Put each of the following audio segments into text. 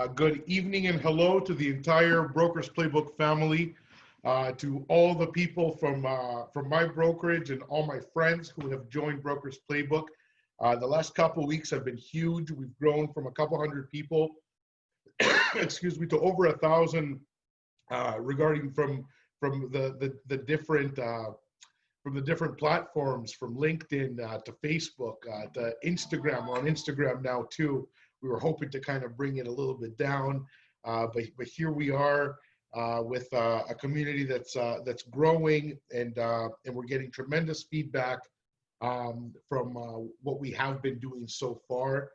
Good evening and hello to the entire Brokers Playbook family, to all the people from my brokerage and all my friends who have joined Brokers Playbook. The last couple of weeks have been huge. We've grown from a couple hundred people, excuse me, to over 1,000, regarding from the different platforms, from LinkedIn to Facebook to Instagram. We're on Instagram now too. We were hoping to kind of bring it a little bit down, but here we are with a community that's growing, and we're getting tremendous feedback from what we have been doing so far.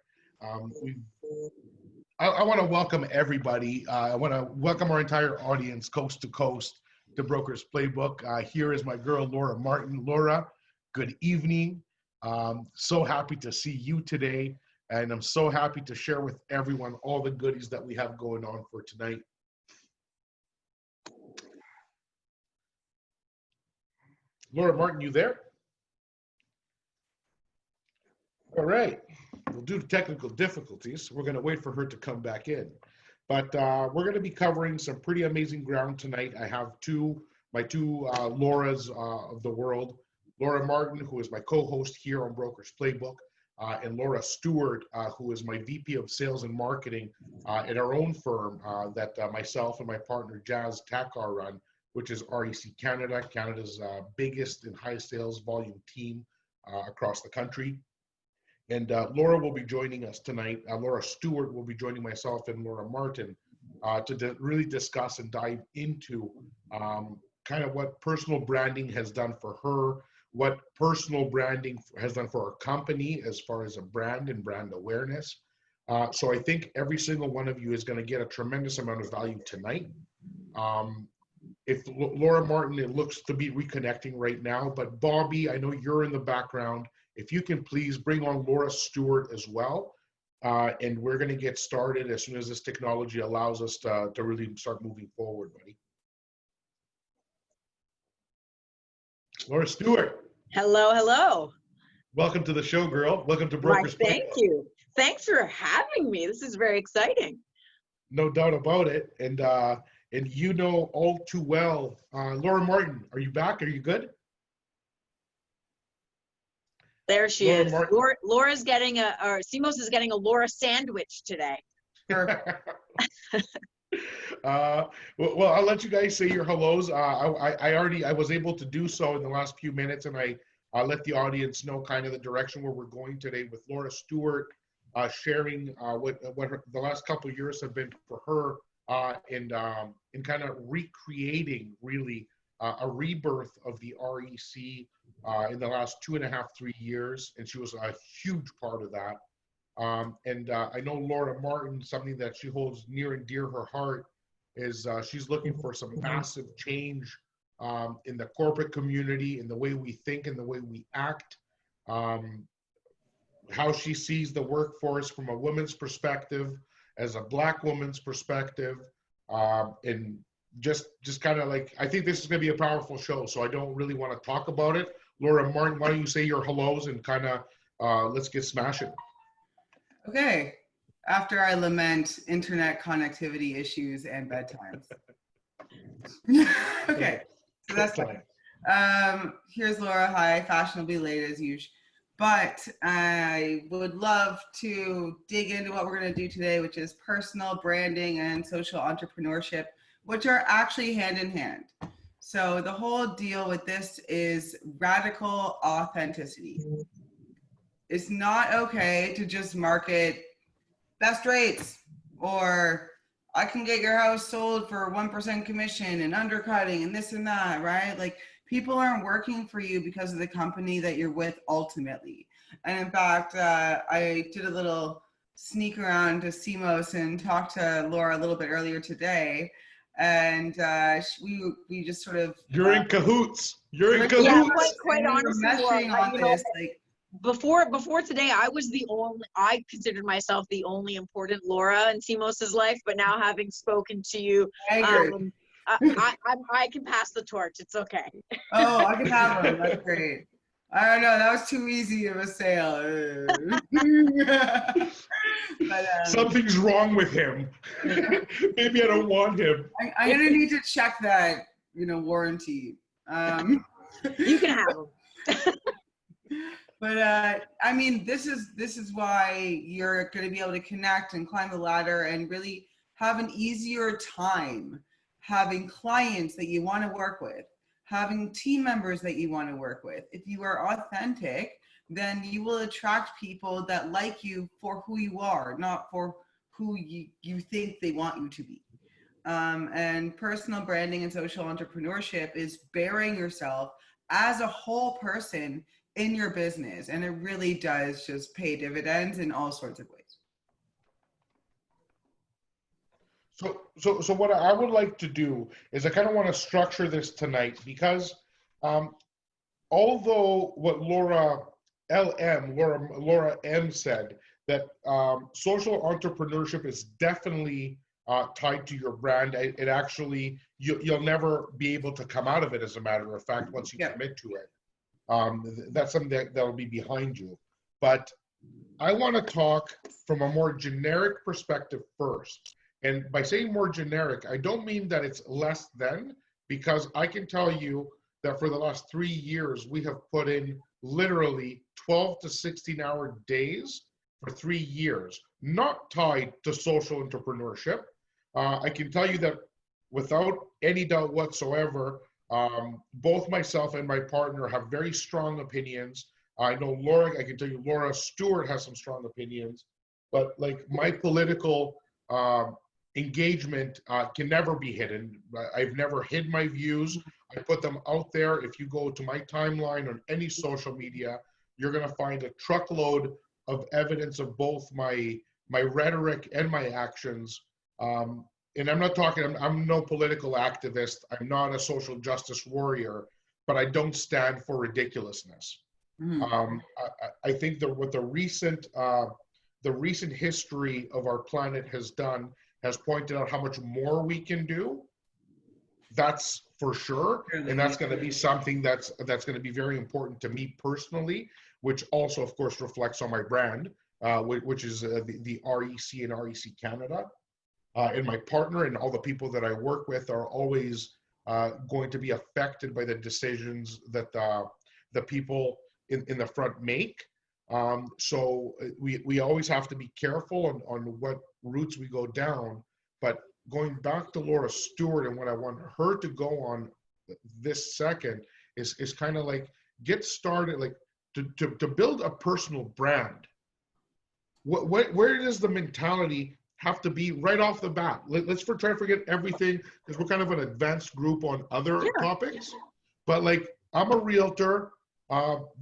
I want to welcome everybody. I want to welcome our entire audience, coast to coast, to Brokers Playbook. Here is my girl, Laura Martin. Laura, good evening. So happy to see you today. And I'm so happy to share with everyone all the goodies that we have going on for tonight. Laura Martin, you there? All right. Well, due to technical difficulties, we're going to wait for her to come back in. But we're going to be covering some pretty amazing ground tonight. I have my two Lauras of the world. Laura Martin, who is my co-host here on Brokers Playbook, and Laura Stewart, who is my VP of Sales and Marketing at our own firm that myself and my partner Jazz Takar run, which is REC Canada, Canada's biggest and highest sales volume team across the country. And Laura will be joining us tonight. Laura Stewart will be joining myself and Laura Martin to really discuss and dive into kind of what personal branding has done for her, what personal branding has done for our company as far as a brand and brand awareness. So I think every single one of you is going to get a tremendous amount of value tonight. If Laura Martin, it looks to be reconnecting right now, but Bobby, I know you're in the background. If you can please bring on Laura Stewart as well. And we're going to get started as soon as this technology allows us to really start moving forward, buddy. Laura Stewart. Hello, hello. Welcome to the show, girl. Welcome to Brokers Playbook. Thank you. Thanks for having me. This is very exciting. No doubt about it. And you know all too well, Laura Martin, are you back? Are you good? There she is. Laura's getting or Simos is getting a Laura sandwich today. Well, I'll let you guys say your hellos. I was able to do so in the last few minutes, and I let the audience know kind of the direction where we're going today with Laura Stewart sharing what the last couple of years have been for her in kind of recreating really a rebirth of the REC in the last 2.5, 3 years, and she was a huge part of that. I know Laura Martin, something that she holds near and dear her heart is she's looking for some massive change in the corporate community, in the way we think and the way we act, how she sees the workforce from a woman's perspective, as a Black woman's perspective, and just kind of like, I think this is going to be a powerful show, so I don't really want to talk about it. Laura Martin, why don't you say your hellos and kind of let's get smashing. Okay, after I lament internet connectivity issues and bedtimes. Okay, so that's fine. Here's Laura. Hi, fashionably late as usual. But I would love to dig into what we're going to do today, which is personal branding and social entrepreneurship, which are actually hand in hand. So the whole deal with this is radical authenticity. It's not okay to just market best rates, or I can get your house sold for 1% commission and undercutting and this and that, right? Like, people aren't working for you because of the company that you're with ultimately. And in fact, I did a little sneak around to CMOS and talked to Laura a little bit earlier today. And we just sort of— You're in cahoots. You're in cahoots. Yeah, quite honestly, Laura, before today, I considered myself the only important Laura in Simos's life, but now having spoken to you, I can pass the torch. It's okay. Oh, I can have one. That's great. I don't know. That was too easy of a sale. But, something's wrong with him. Maybe I don't want him. I'm gonna need to check that, warranty. You can have them. But I mean, this is why you're going to be able to connect and climb the ladder and really have an easier time having clients that you want to work with, having team members that you want to work with. If you are authentic, then you will attract people that like you for who you are, not for who you think they want you to be. And personal branding and social entrepreneurship is bearing yourself as a whole person in your business, and it really does just pay dividends in all sorts of ways. So what I would like to do is I kind of want to structure this tonight because although what Laura M said that social entrepreneurship is definitely tied to your brand, it actually you'll never be able to come out of it, as a matter of fact, once you commit to it. That's something that'll be behind you. But I want to talk from a more generic perspective first. And by saying more generic, I don't mean that it's less than, because I can tell you that for the last 3 years, we have put in literally 12 to 16-hour days for 3 years, not tied to social entrepreneurship. I can tell you that without any doubt whatsoever, both myself and my partner have very strong opinions. I know I can tell you Laura Stewart has some strong opinions, but like my political engagement can never be hidden. I've never hid my views. I put them out there. If you go to my timeline on any social media, you're going to find a truckload of evidence of both my rhetoric and my actions. And I'm not talking, I'm no political activist. I'm not a social justice warrior, but I don't stand for ridiculousness. Mm-hmm. I think that what the recent history of our planet has done has pointed out how much more we can do. That's for sure. And that's going to be something that's going to be very important to me personally, which also, of course, reflects on my brand, which is the REC and REC Canada. And my partner and all the people that I work with are always going to be affected by the decisions that the people in the front make. So we always have to be careful on what routes we go down. But going back to Laura Stewart, and what I want her to go on this second is kind of like get started, like to build a personal brand. Where does the mentality have to be right off the bat? Let's try to forget everything, because we're kind of an advanced group on other topics. But like, I'm a realtor.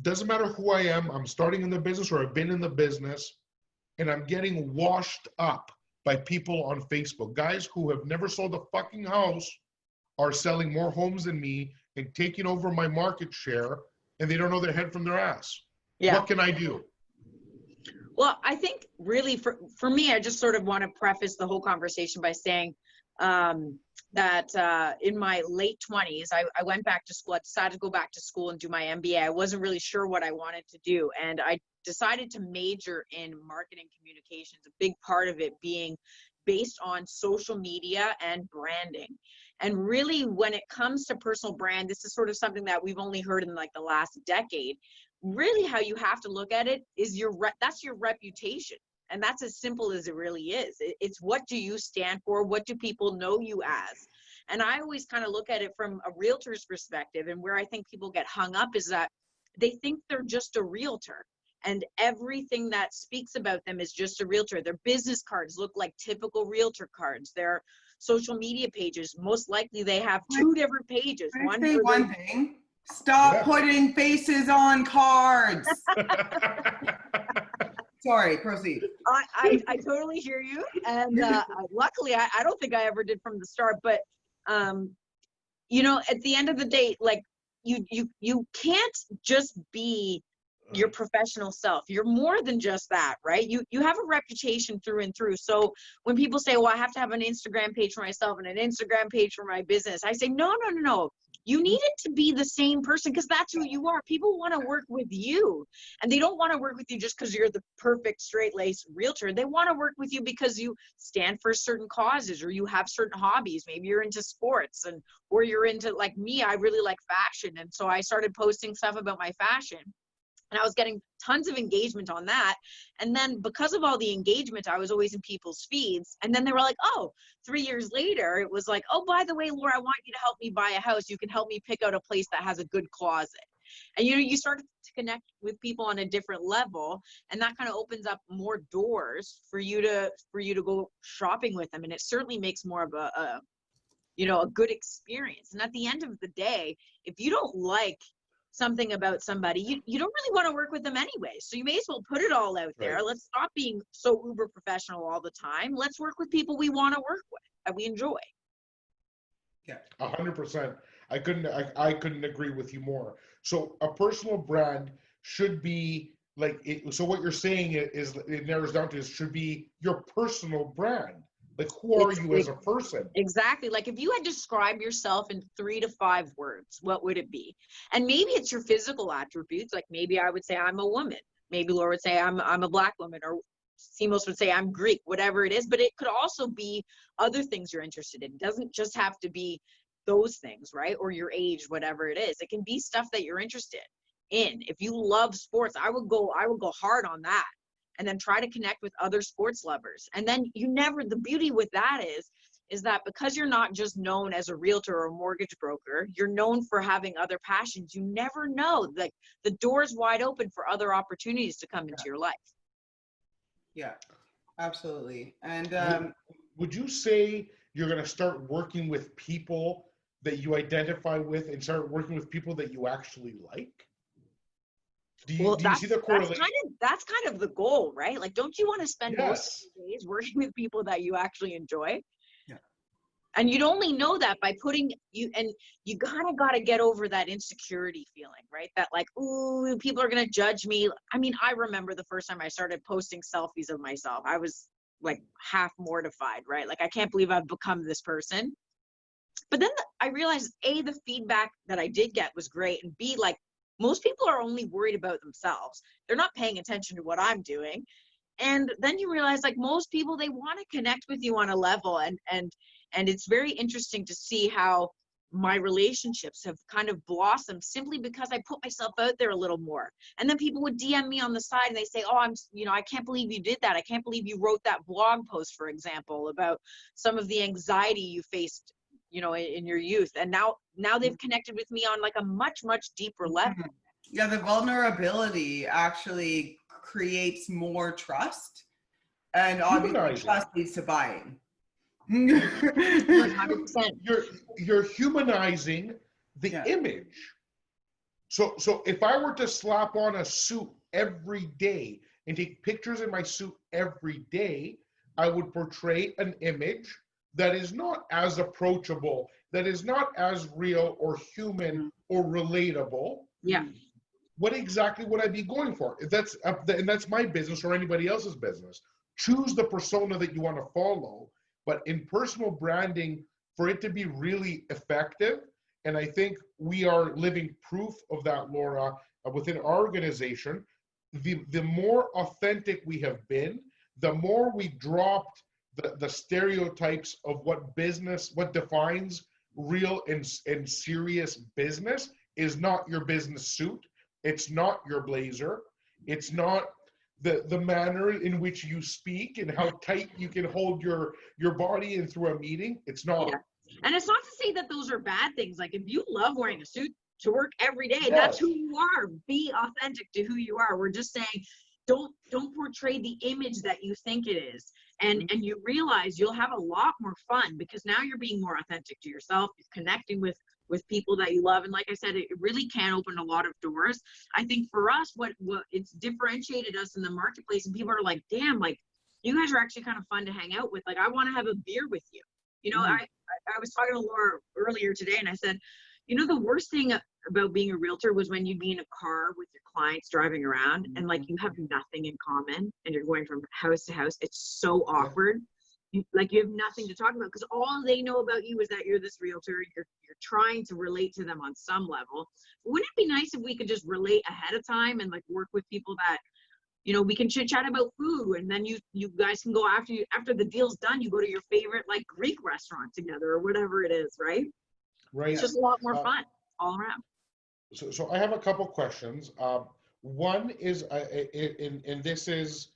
Doesn't matter who I am. I'm starting in the business, or I've been in the business, and I'm getting washed up by people on Facebook. Guys who have never sold a fucking house are selling more homes than me and taking over my market share, and they don't know their head from their ass. Yeah. What can I do? Well, I think really for me, I just sort of want to preface the whole conversation by saying that in my late 20s, I went back to school. I decided to go back to school and do my MBA. I wasn't really sure what I wanted to do. And I decided to major in marketing communications, a big part of it being based on social media and branding. And really, when it comes to personal brand, this is sort of something that we've only heard in like the last decade. Really, how you have to look at it is that's your reputation. And that's as simple as it really is. It's what do you stand for? What do people know you as? And I always kind of look at it from a realtor's perspective. And where I think people get hung up is that they think they're just a realtor. And everything that speaks about them is just a realtor. Their business cards look like typical realtor cards. Their social media pages, most likely they have two different pages. One thing. Stop putting faces on cards. Sorry, proceed. I totally hear you. And luckily, I don't think I ever did from the start. But, you know, at the end of the day, like you can't just be your professional self. You're more than just that, right? You have a reputation through and through. So when people say, well, I have to have an Instagram page for myself and an Instagram page for my business, I say, no. You need it to be the same person because that's who you are. People want to work with you, and they don't want to work with you just because you're the perfect straight-laced realtor. They want to work with you because you stand for certain causes, or you have certain hobbies. Maybe you're into sports, or you're into, like me, I really like fashion. And so I started posting stuff about my fashion. And I was getting tons of engagement on that. And then because of all the engagement, I was always in people's feeds. And then they were like, oh, 3 years later, it was like, oh, by the way, Laura, I want you to help me buy a house. You can help me pick out a place that has a good closet. And, you start to connect with people on a different level. And that kind of opens up more doors for you to go shopping with them. And it certainly makes more of a good experience. And at the end of the day, if you don't like something about somebody, you don't really want to work with them anyway. So you may as well put it all out there. Right. Let's stop being so uber professional all the time. Let's work with people we want to work with, that we enjoy. Yeah. 100%. I couldn't agree with you more. So a personal brand should be like it. So what you're saying is it narrows down to should be your personal brand. Like, who are you as a person? Exactly. Like if you had to describe yourself in 3 to 5 words, what would it be? And maybe it's your physical attributes. Like maybe I would say I'm a woman. Maybe Laura would say I'm a Black woman, or Simos would say I'm Greek, whatever it is. But it could also be other things you're interested in. It doesn't just have to be those things, right? Or your age, whatever it is. It can be stuff that you're interested in. If you love sports, I would go hard on that. And then try to connect with other sports lovers. And then the beauty with that is that because you're not just known as a realtor or a mortgage broker, you're known for having other passions. You never know, like the door's wide open for other opportunities to come into your life. Yeah, absolutely. And would you say you're going to start working with people that you identify with and start working with people that you actually like? Do you see the correlation? That's kind of the goal, right? Like, don't you want to spend most Yes. of your days working with people that you actually enjoy? Yeah. And you'd only know that by putting you gotta get over that insecurity feeling, right? That like, ooh, people are gonna judge me. I mean, I remember the first time I started posting selfies of myself. I was like half mortified, right? Like, I can't believe I've become this person. But then I realized, A, the feedback that I did get was great, and B, like, most people are only worried about themselves. They're not paying attention to what I'm doing. And then you realize, like, most people, they want to connect with you on a level. And it's very interesting to see how my relationships have kind of blossomed simply because I put myself out there a little more. And then people would DM me on the side and they say, oh, I can't believe you did that. I can't believe you wrote that blog post, for example, about some of the anxiety you faced in your youth. And now they've connected with me on like a much, much deeper level. Yeah, the vulnerability actually creates more trust, and obviously trust leads to buying. 100%. You're humanizing the image. So if I were to slap on a suit every day and take pictures in my suit every day, I would portray an image that is not as approachable, that is not as real or human or relatable. Yeah. What exactly would I be going for? And that's my business or anybody else's business. Choose the persona that you want to follow. But in personal branding, for it to be really effective, and I think we are living proof of that, Laura, within our organization, the more authentic we have been, the more we dropped the stereotypes of what defines real and serious business is not your business suit. It's not your blazer. It's not the manner in which you speak and how tight you can hold your body in through a meeting. It's not. Yeah. And it's not to say that those are bad things. Like, if you love wearing a suit to work every day, Yes. That's who you are. Be authentic to who you are. We're just saying, don't portray the image that you think it is. And you realize you'll have a lot more fun because now you're being more authentic to yourself, connecting with people that you love. And like I said, it really can open a lot of doors. I think for us, what it's differentiated us in the marketplace, and people are like, damn, like, you guys are actually kind of fun to hang out with. Like, I want to have a beer with you. I was talking to Laura earlier today, and I said, the worst thing about being a realtor was when you'd be in a car with your clients driving around and like you have nothing in common and you're going from house to house. It's so awkward. you have nothing to talk about because all they know about you is that you're this realtor. You're trying to relate to them on some level. Wouldn't it be nice if we could just relate ahead of time and like work with people that, we can chit chat about food, and then you guys can go after the deal's done, you go to your favorite like Greek restaurant together or whatever it is, right? Right. It's just a lot more fun all around. So I have a couple questions. One is, and this is,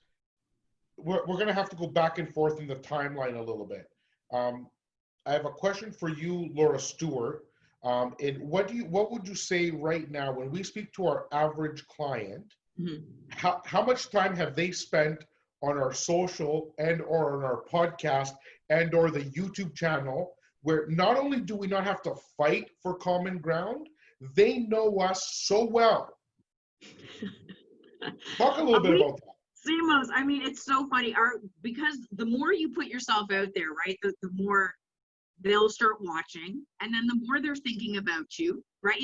we're going to have to go back and forth in the timeline a little bit. I have a question for you, Laura Stewart. And what would you say right now when we speak to our average client? Mm-hmm. How much time have they spent on our social and or on our podcast and or the YouTube channel, where not only do we not have to fight for common ground, they know us so well. Talk a little bit about that. Simos, I mean, it's so funny. Because the more you put yourself out there, right, the more they'll start watching, and then the more they're thinking about you, right?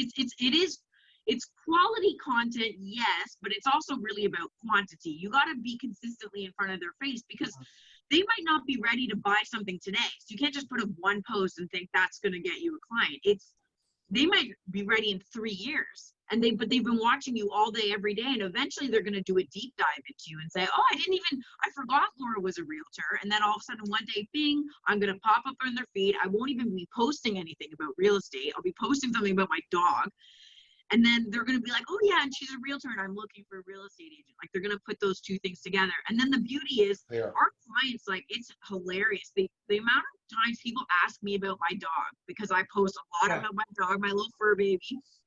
It's quality content, yes, but it's also really about quantity. You got to be consistently in front of their face because they might not be ready to buy something today. So you can't just put up one post and think that's going to get you a client. They might be ready in 3 years, but they've been watching you all day, every day, and eventually they're going to do a deep dive into you and say, oh, I forgot Laura was a realtor. And then all of a sudden one day, bing, I'm going to pop up on their feed. I won't even be posting anything about real estate. I'll be posting something about my dog. And then they're going to be like, oh yeah, and she's a realtor and I'm looking for a real estate agent. Like they're going to put those two things together. And then the beauty is our clients, like it's hilarious. The amount of times people ask me about my dog, because I post a lot about my dog, my little fur baby.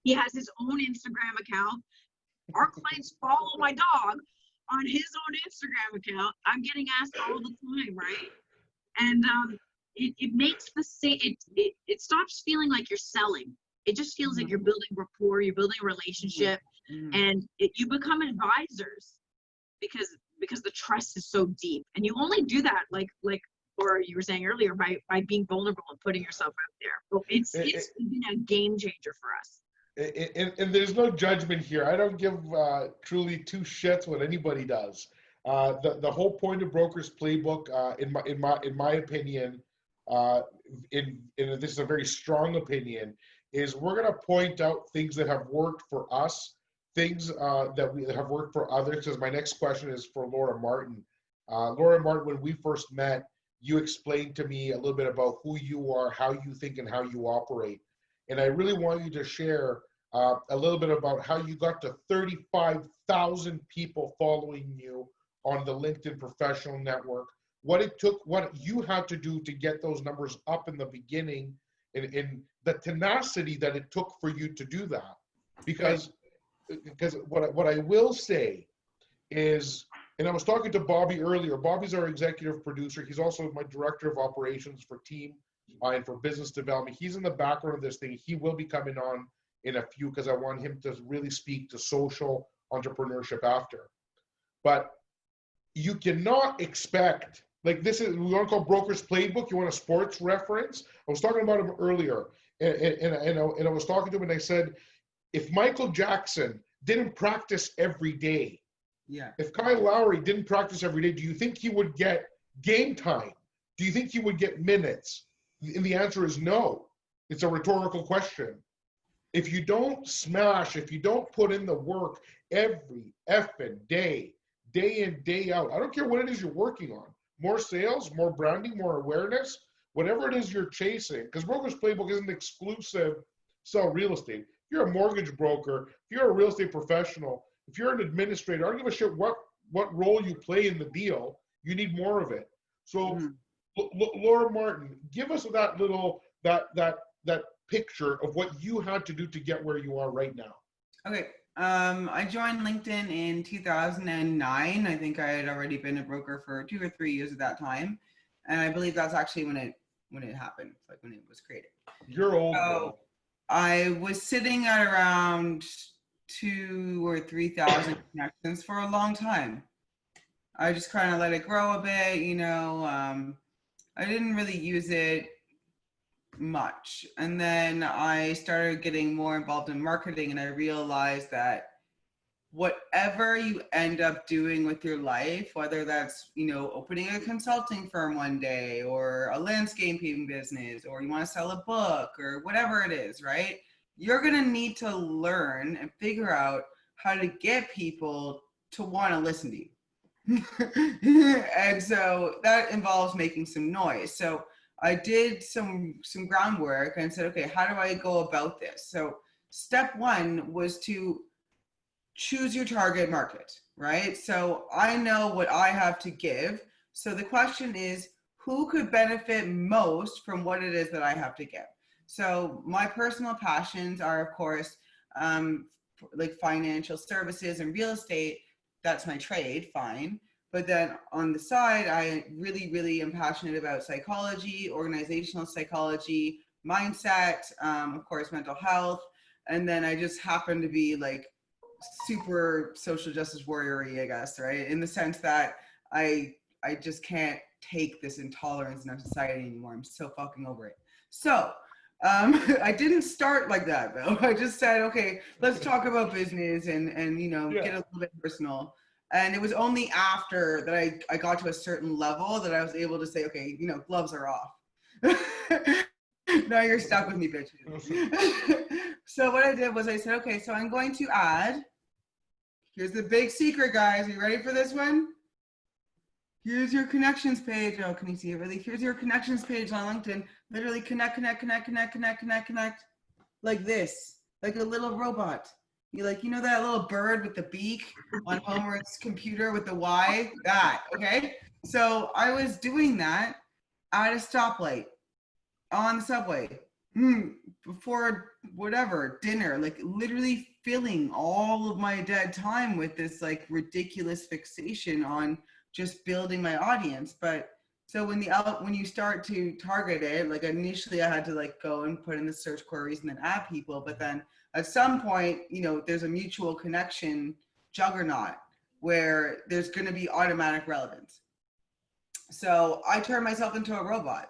He has his own Instagram account. Our clients follow my dog on his own Instagram account. I'm getting asked all the time, right? And it makes it stops feeling like you're selling. It just feels like you're building rapport, you're building a relationship, and you become advisors because the trust is so deep. And you only do that like or you were saying earlier by being vulnerable and putting yourself out there. But it's been a game changer for us. And there's no judgment here. I don't give truly two shits what anybody does. The whole point of Broker's Playbook, in my opinion, and this is a very strong opinion, is we're going to point out things that have worked for us, things that have worked for others. Because my next question is for Laura Martin. Laura Martin, when we first met, you explained to me a little bit about who you are, how you think, and how you operate. And I really want you to share a little bit about how you got to 35,000 people following you on the LinkedIn Professional Network, what it took, what you had to do to get those numbers up in the beginning, and the tenacity that it took for you to do that. Because what I will say is, and I was talking to Bobby earlier. Bobby's our executive producer. He's also my director of operations for team and for business development. He's in the background of this thing. He will be coming on in a few because I want him to really speak to social entrepreneurship after. But you cannot expect, like this is, we want to call Broker's Playbook. You want a sports reference? I was talking about him earlier, and I was talking to him, and I said, if Michael Jackson didn't practice every day, if Kyle Lowry didn't practice every day, do you think he would get game time? Do you think he would get minutes? And the answer is no. It's a rhetorical question. If you don't smash, if you don't put in the work every effing day, day in, day out, I don't care what it is you're working on, more sales, more branding, more awareness, whatever it is you're chasing, because Broker's Playbook isn't exclusive sell real estate. If you're a mortgage broker, if you're a real estate professional, if you're an administrator, I don't give a shit what role you play in the deal, you need more of it. So Laura Martin, give us that little, that picture of what you had to do to get where you are right now. Okay. I joined LinkedIn in 2009. I think I had already been a broker for 2 or 3 years at that time. And I believe that's actually when it happened, like when it was created. You're old, so I was sitting at around 2,000 or 3,000 connections for a long time. I just kind of let it grow a bit, I didn't really use it much. And then I started getting more involved in marketing, and I realized that whatever you end up doing with your life, whether that's, opening a consulting firm one day or a landscaping business, or you want to sell a book or whatever it is, right? You're going to need to learn and figure out how to get people to want to listen to you. And so that involves making some noise. So I did some groundwork and said, okay, how do I go about this? So step one was to choose your target market, right? So I know what I have to give. So the question is, who could benefit most from what it is that I have to give? So my personal passions are, of course, like financial services and real estate. That's my trade, fine. But then on the side, I really, really am passionate about psychology, organizational psychology, mindset, of course, mental health. And then I just happen to be like super social justice warrior-y, I guess, right? In the sense that I just can't take this intolerance in our society anymore. I'm so fucking over it. So I didn't start like that though. I just said, okay, let's talk about business and get a little bit personal. And it was only after that I got to a certain level that I was able to say, okay, gloves are off. Now you're stuck with me, bitches. So what I did was I said, okay, so I'm going to add, here's the big secret, guys. Are you ready for this one? Here's your connections page. Oh, can you see it really? Here's your connections page on LinkedIn. Literally connect. Like this, like a little robot. You that little bird with the beak on Homer's computer with the Y? That, okay? So I was doing that at a stoplight on the subway before whatever dinner, like literally filling all of my dead time with this like ridiculous fixation on just building my audience. But so when you start to target it, like initially I had to like go and put in the search queries and then add people, but then at some point, there's a mutual connection juggernaut where there's going to be automatic relevance. So I turned myself into a robot.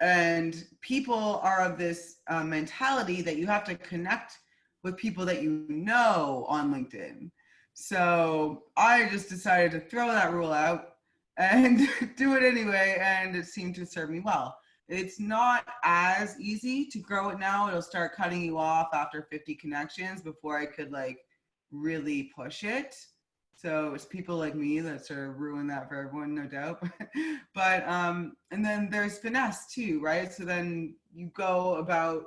And people are of this mentality that you have to connect with people that you know on LinkedIn. So I just decided to throw that rule out and do it anyway, and it seemed to serve me well. It's not as easy to grow it now. It'll start cutting you off after 50 connections before I could like really push it. So it's people like me that sort of ruin that for everyone, no doubt. But, and then there's finesse too, right? So then you go about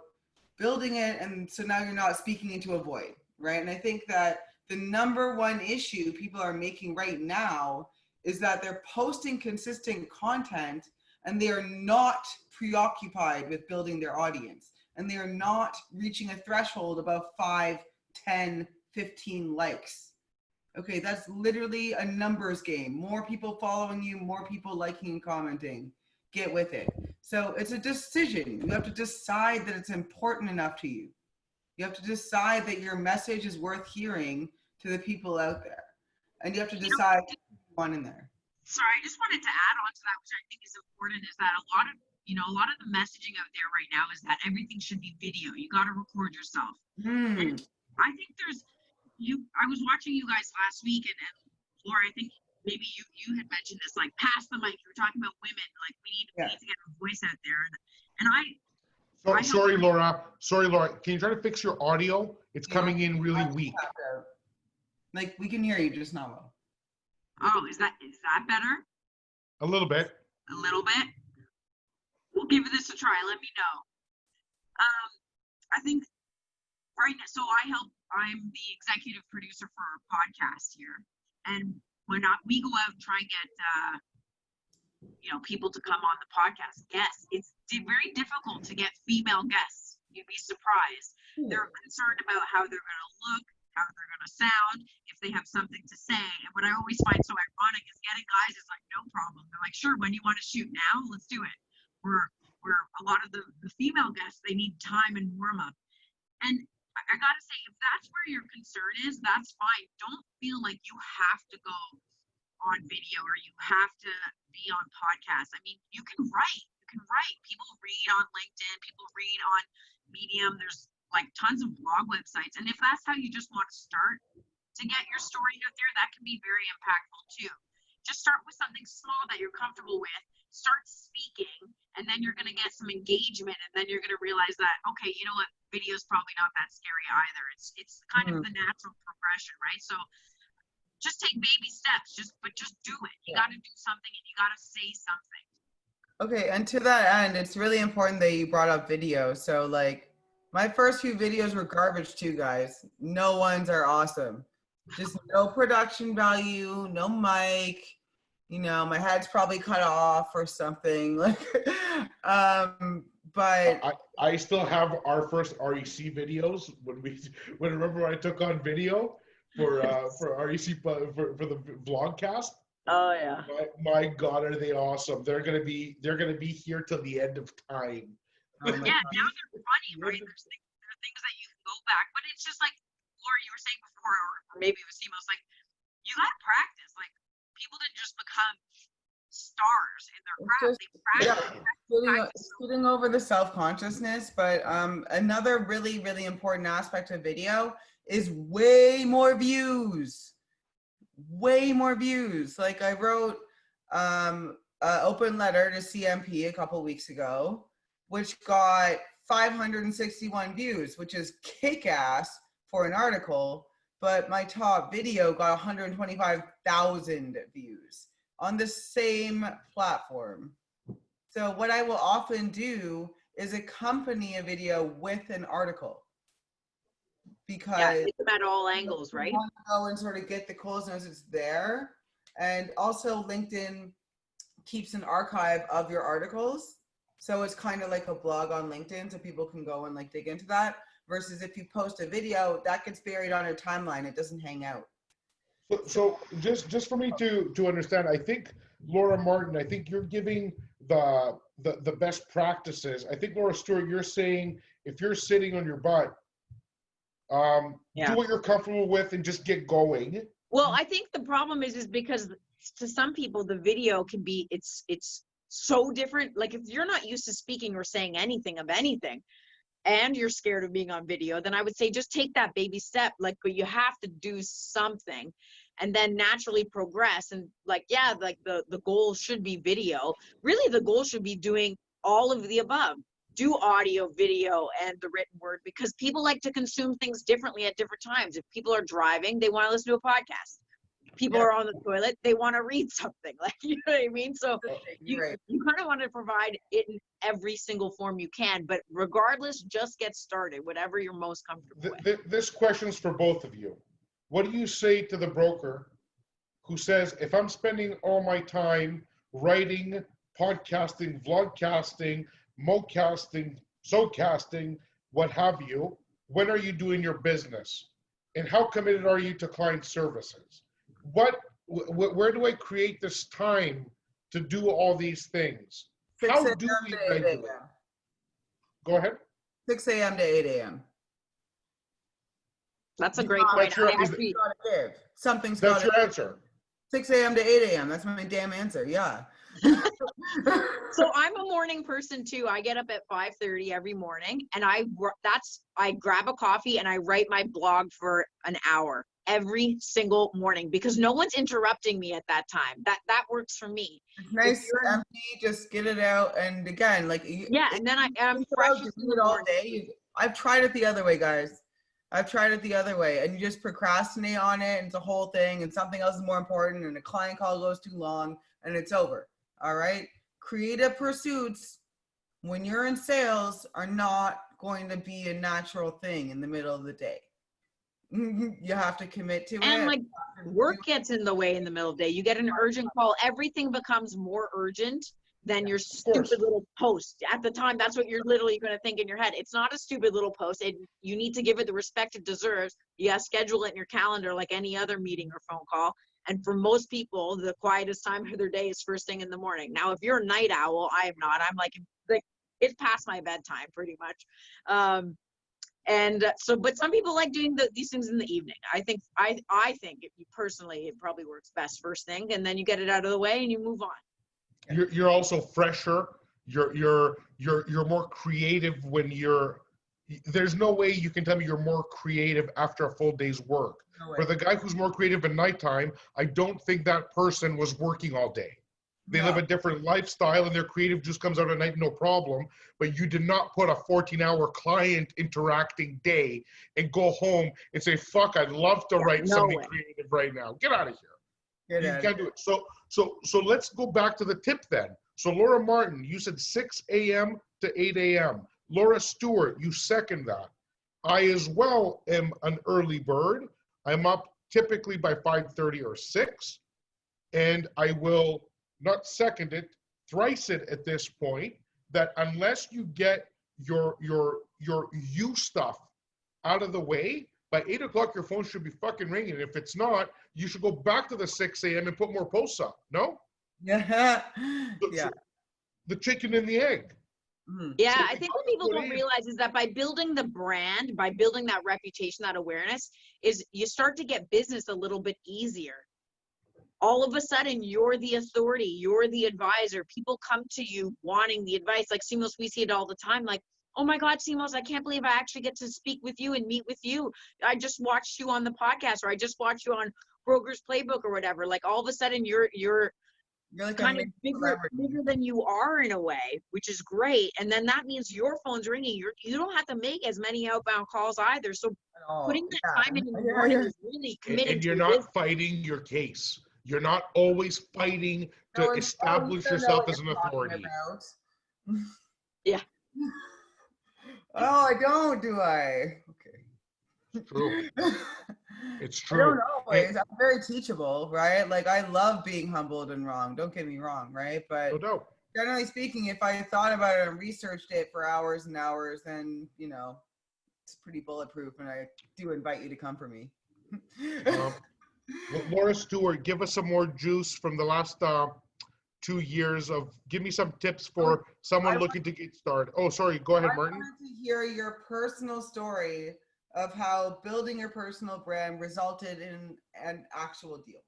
building it. And so now you're not speaking into a void, right? And I think that the number one issue people are making right now is that they're posting consistent content and they are not preoccupied with building their audience. And they are not reaching a threshold above 5, 10, 15 likes. Okay, that's literally a numbers game. More people following you, more people liking and commenting. Get with it. So it's a decision. You have to decide that it's important enough to you. You have to decide that your message is worth hearing to the people out there. And you have to decide one in there. Sorry, I just wanted to add on to that, which I think is important, is that a lot of the messaging out there right now is that everything should be video. You got to record yourself. And I think I was watching you guys last week, and Laura, I think maybe you had mentioned this, like pass the mic. You were talking about women, like we need to get a voice out there. And Sorry, Laura. Can you try to fix your audio? It's coming in really weak. Like we can hear you, just not well. Oh, is that better? A little bit. A little bit? We'll give this a try. Let me know. I think right now, so I'm the executive producer for a podcast here. And when we go out and try and get, people to come on the podcast, guests, it's very difficult to get female guests. You'd be surprised. They're concerned about how they're going to look, how they're going to sound, if they have something to say. And what I always find so ironic is getting guys is like, no problem. They're like, sure, when you want to shoot now, let's do it. Where a lot of the female guests, they need time and warm up. And I gotta say, if that's where your concern is, that's fine. Don't feel like you have to go on video or you have to be on podcasts. I mean, you can write. People read on LinkedIn, people read on Medium. There's like tons of blog websites. And if that's how you just want to start, to get your story out there, that can be very impactful too. Just start with something small that you're comfortable with. Start speaking, and then you're going to get some engagement, and then you're going to realize that, okay, you know what, video is probably not that scary either. It's kind of the natural progression, right? So just take baby steps, but just do it. You got to do something, and you got to say something. Okay, and to that end, it's really important that you brought up video. So like my first few videos were garbage too, guys. No ones are awesome. Just no production value, no mic. You know, my head's probably cut off or something. Like, but I still have our first REC videos when remember I took on video for REC for the vlogcast. Oh yeah. My God, are they awesome? They're gonna be here till the end of time. Yeah, now they're funny, right? There are things that you can go back, but it's just like Laura, you were saying before, or maybe it was Simo, like you gotta practice. Like people didn't just become stars in their craft. They practice. Getting over the self-consciousness, but another really, really important aspect of video is way more views. Way more views. Like I wrote an open letter to CMP a couple weeks ago, which got 561 views, which is kick-ass for an article, but my top video got 125,000 views on the same platform. So what I will often do is accompany a video with an article, because hit them at all angles, right? You want to go and sort of get the Coles Notes, it's there. And also LinkedIn keeps an archive of your articles. So it's kind of like a blog on LinkedIn, so people can go and like dig into that. Versus if you post a video, that gets buried on your timeline. It doesn't hang out. So just for me to understand, I think Laura Martin, I think you're giving the best practices. I think Laura Stewart, you're saying if you're sitting on your butt, do what you're comfortable with and just get going. Well, I think the problem is because to some people the video can be it's so different. Like if you're not used to speaking or saying anything of anything, and you're scared of being on video, then I would say just take that baby step. Like, but you have to do something, and then naturally progress. And like, yeah, like the goal should be video. Really, the goal should be doing all of the above. Do audio, video, and the written word, because people like to consume things differently at different times. If people are driving, they want to listen to a podcast. People are on the toilet, they want to read something. Like, you know what I mean? So you kind of want to provide it in every single form you can, but regardless, just get started, whatever you're most comfortable with. This question's for both of you. What do you say to the broker who says, if I'm spending all my time writing, podcasting, vlogcasting, mocasting, socasting, what have you, when are you doing your business? And how committed are you to client services? Where do I create this time to do all these things? How do we regulate? Go ahead. 6 a.m. to 8 a.m. That's a great point. Something's That's your answer. 6 a.m. to 8 a.m. That's my damn answer. Yeah. So I'm a morning person too. I get up at 5:30 every morning, and I grab a coffee and I write my blog for an hour every single morning, because no one's interrupting me at that time. That works for me. It's nice, empty, just get it out. And again, like and then I'm fresh do it all day. I've tried it the other way, guys. I've tried it the other way, and you just procrastinate on it, and it's a whole thing, and something else is more important, and a client call goes too long, and it's over. All right? Creative pursuits, when you're in sales, are not going to be a natural thing in the middle of the day. You have to commit to it. And like work gets in the way in the middle of the day. You get an urgent call. Everything becomes more urgent than your stupid little post. At the time, that's what you're literally going to think in your head. It's not a stupid little post. You need to give it the respect it deserves. You got to schedule it in your calendar like any other meeting or phone call. And for most people, the quietest time of their day is first thing in the morning. Now, if you're a night owl, I am not. I'm like it's past my bedtime pretty much. But some people like doing these things in the evening. I think personally, it probably works best first thing, and then you get it out of the way and you move on. You're also fresher. You're more creative when there's no way you can tell me you're more creative after a full day's work. No way. For the guy who's more creative at nighttime, I don't think that person was working all day. They live a different lifestyle and their creative juice comes out at night, no problem. But you did not put a 14-hour client interacting day and go home and say, fuck, I'd love to write something creative right now. Get out of here. You can't do it. So let's go back to the tip then. So Laura Martin, you said 6 a.m. to 8 a.m. Laura Stewart, you second that. I as well am an early bird. I'm up typically by 5:30 or 6. And I will not second it, thrice it at this point, that unless you get your you stuff out of the way, by 8 o'clock your phone should be fucking ringing. And if it's not, you should go back to the 6 a.m. and put more posts up. No? Yeah. So the chicken and the egg. Yeah, So I think what people don't realize is that by building the brand, by building that reputation, that awareness, is you start to get business a little bit easier. All of a sudden, you're the authority, you're the advisor. People come to you wanting the advice. Like Simos, we see it all the time. Like, oh my God, Simos, I can't believe I actually get to speak with you and meet with you. I just watched you on the podcast, or I just watched you on Broker's Playbook or whatever. Like all of a sudden, you're like kind of bigger than you are in a way, which is great. And then that means your phone's ringing. You don't have to make as many outbound calls either. So putting that time in the morning is really committed. And you're not fighting your case. You're not always fighting to establish yourself as an authority. Yeah. Oh, I don't, do I? Okay. It's true. It's true. I don't always. I'm very teachable, right? Like I love being humbled and wrong. Don't get me wrong, right? But no doubt. Generally speaking, if I thought about it and researched it for hours and hours, then it's pretty bulletproof. And I do invite you to come for me. Laura Stewart, give us some more juice from the last 2 years give me some tips for someone looking to get started. Oh, sorry. Go ahead, Martin. I wanted to hear your personal story of how building your personal brand resulted in an actual deal.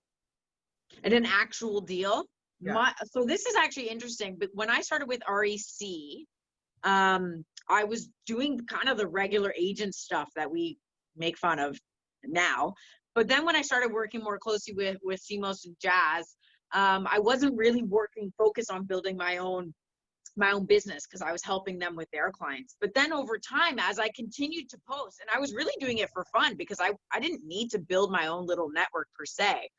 And an actual deal? Yeah. So this is actually interesting, but when I started with REC, I was doing kind of the regular agent stuff that we make fun of now. But then when I started working more closely with Simos and Jazz, I wasn't really focused on building my own business because I was helping them with their clients. But then over time, as I continued to post, and I was really doing it for fun because I didn't need to build my own little network per se.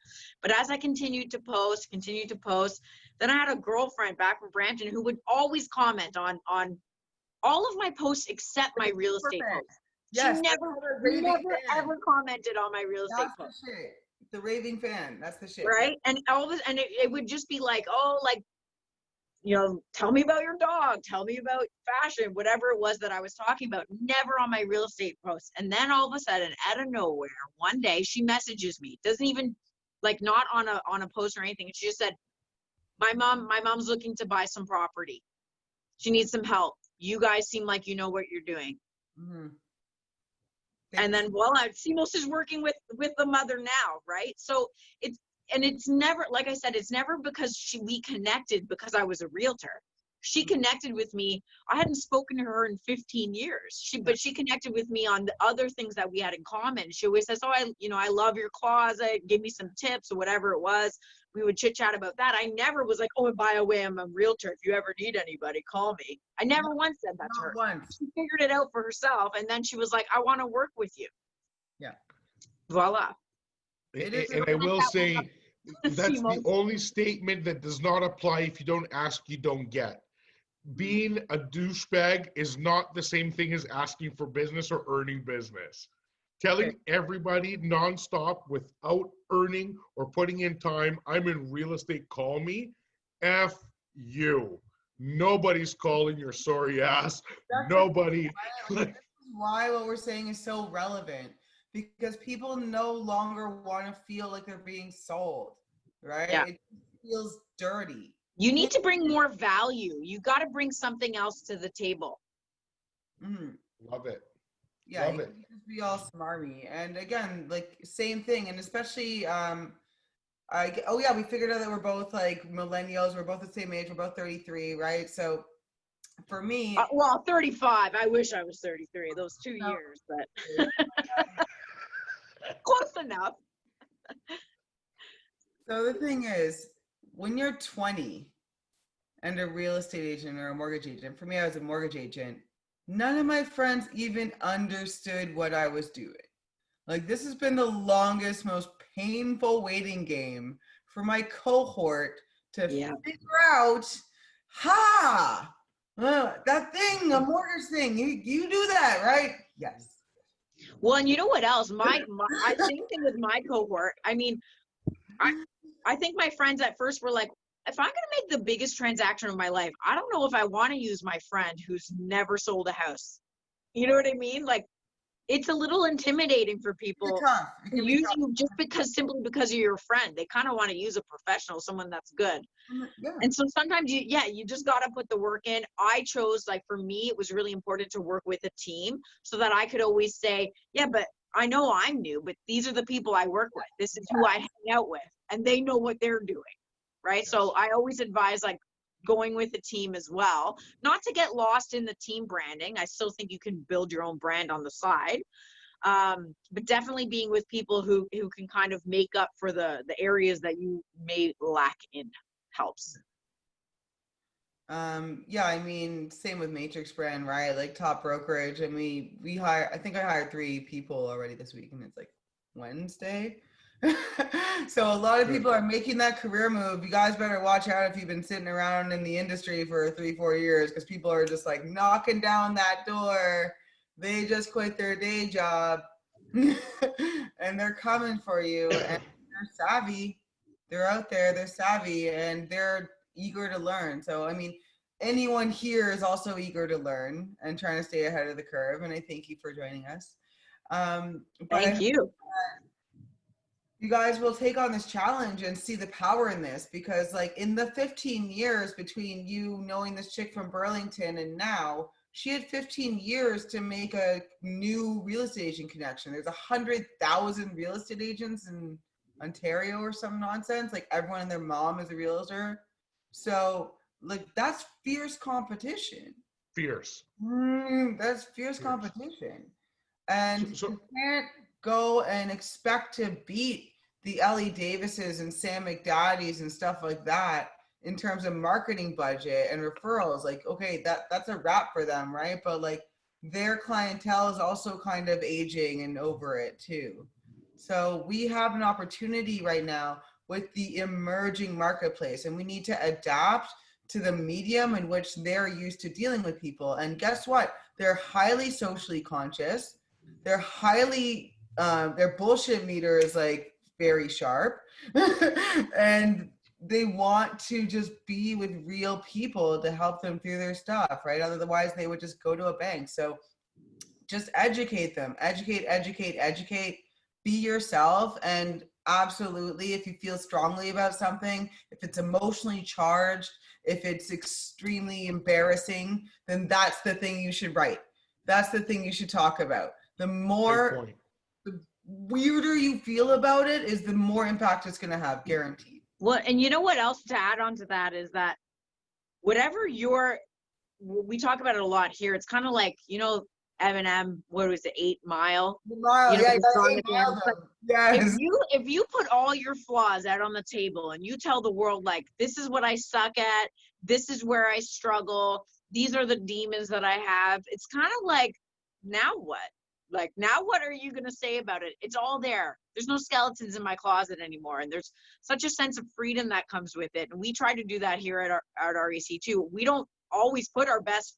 But as I continued to post, then I had a girlfriend back from Brampton who would always comment on all of my posts except my real estate posts. Yes, she never ever commented on my real estate post. The shit. The raving fan. That's the shit. Right? And it would just be like, oh, like, tell me about your dog, tell me about fashion, whatever it was that I was talking about. Never on my real estate posts. And then all of a sudden, out of nowhere, one day she messages me. Doesn't even not on a post or anything. She just said, my mom's looking to buy some property. She needs some help. You guys seem like you know what you're doing. Mm-hmm. And then voila, Simos is working with the mother now, right? So it's never, like I said, it's never because we connected because I was a realtor. She connected with me. I hadn't spoken to her in 15 years. But she connected with me on the other things that we had in common. She always says, oh, I love your closet. Give me some tips or whatever it was. We would chit chat about that. I never was like, oh, and by the way, I'm a realtor. If you ever need anybody, call me. I never once said that to her. Once. She figured it out for herself. And then she was like, I want to work with you. Yeah. Voila. And I will say, that's the only statement that does not apply. If you don't ask, you don't get. Being a douchebag is not the same thing as asking for business or earning business. Telling everybody nonstop without earning or putting in time, I'm in real estate, call me. F you. Nobody's calling your sorry ass. Nobody. This is why what we're saying is so relevant. Because people no longer want to feel like they're being sold, right? Yeah. It feels dirty. You need to bring more value. You got to bring something else to the table. Mm-hmm. Love it. Yeah, you can just be all smarmy. And again, same thing. And especially, we figured out that we're both millennials. We're both the same age. We're both 33, right? So for me, 35. I wish I was 33. Those 2 years, but Close enough. So the thing is, when you're 20 and a real estate agent or a mortgage agent, for me, I was a mortgage agent, none of my friends even understood what I was doing. Like, this has been the longest, most painful waiting game for my cohort to figure out, that thing, a mortgage thing, you do that, right? Yes. Well, and you know what else? I same thing with my cohort. I mean, I think my friends at first were like, if I'm going to make the biggest transaction of my life, I don't know if I want to use my friend who's never sold a house. You know what I mean? Like, it's a little intimidating for people to use you just simply because you're your friend. They kind of want to use a professional, someone that's good. Yeah. And so sometimes you just got to put the work in. I chose, like, for me, it was really important to work with a team so that I could always say, yeah, but I know I'm new, but these are the people I work with. This is who I hang out with, and they know what they're doing, right? Yes. So I always advise, like, going with a team as well, not to get lost in the team branding. I still think you can build your own brand on the side, but definitely being with people who can kind of make up for the areas that you may lack in helps. Yeah, I mean, same with Matrix Brand, right? Like top brokerage. I mean, I think I hired 3 people already this week, and it's like Wednesday. So a lot of people are making that career move. You guys better watch out if you've been sitting around in the industry for 3-4 years, because people are just like knocking down that door. They just quit their day job and they're coming for you, and they're savvy. They're out there, they're savvy, and they're eager to learn. So, I mean, anyone here is also eager to learn and trying to stay ahead of the curve. And I thank you for joining us. Thank you. You guys will take on this challenge and see the power in this, because like in the 15 years between you knowing this chick from Burlington and now, she had 15 years to make a new real estate agent connection. There's 100,000 real estate agents in Ontario or some nonsense. Like everyone and their mom is a realtor. So like that's fierce competition. Fierce. That's fierce competition. And you can't go and expect to beat the Ellie Davises and Sam McDaddies and stuff like that in terms of marketing budget and referrals. Like, okay, that's a wrap for them, right? But like their clientele is also kind of aging and over it too. So we have an opportunity right now with the emerging marketplace, and we need to adapt to the medium in which they're used to dealing with people. And guess what? They're highly socially conscious. They're highly, their bullshit meter is like very sharp. And they want to just be with real people to help them through their stuff, right? Otherwise they would just go to a bank. So just educate them, educate, be yourself. And absolutely, if you feel strongly about something, if it's emotionally charged, if it's extremely embarrassing, then that's the thing you should write. That's the thing you should talk about. The weirder you feel about it is the more impact it's going to have, guaranteed. Well, and you know what else to add on to that is that whatever we talk about it a lot here. It's kind of like, you know, Eminem, what was it, 8 Mile? Mile, you know, yeah, 8 Mile. Yes. If you put all your flaws out on the table and you tell the world, like, this is what I suck at, this is where I struggle, these are the demons that I have, it's kind of like, now what? Like, now what are you going to say about it? It's all there. There's no skeletons in my closet anymore. And there's such a sense of freedom that comes with it. And we try to do that here at REC too. We don't always put our best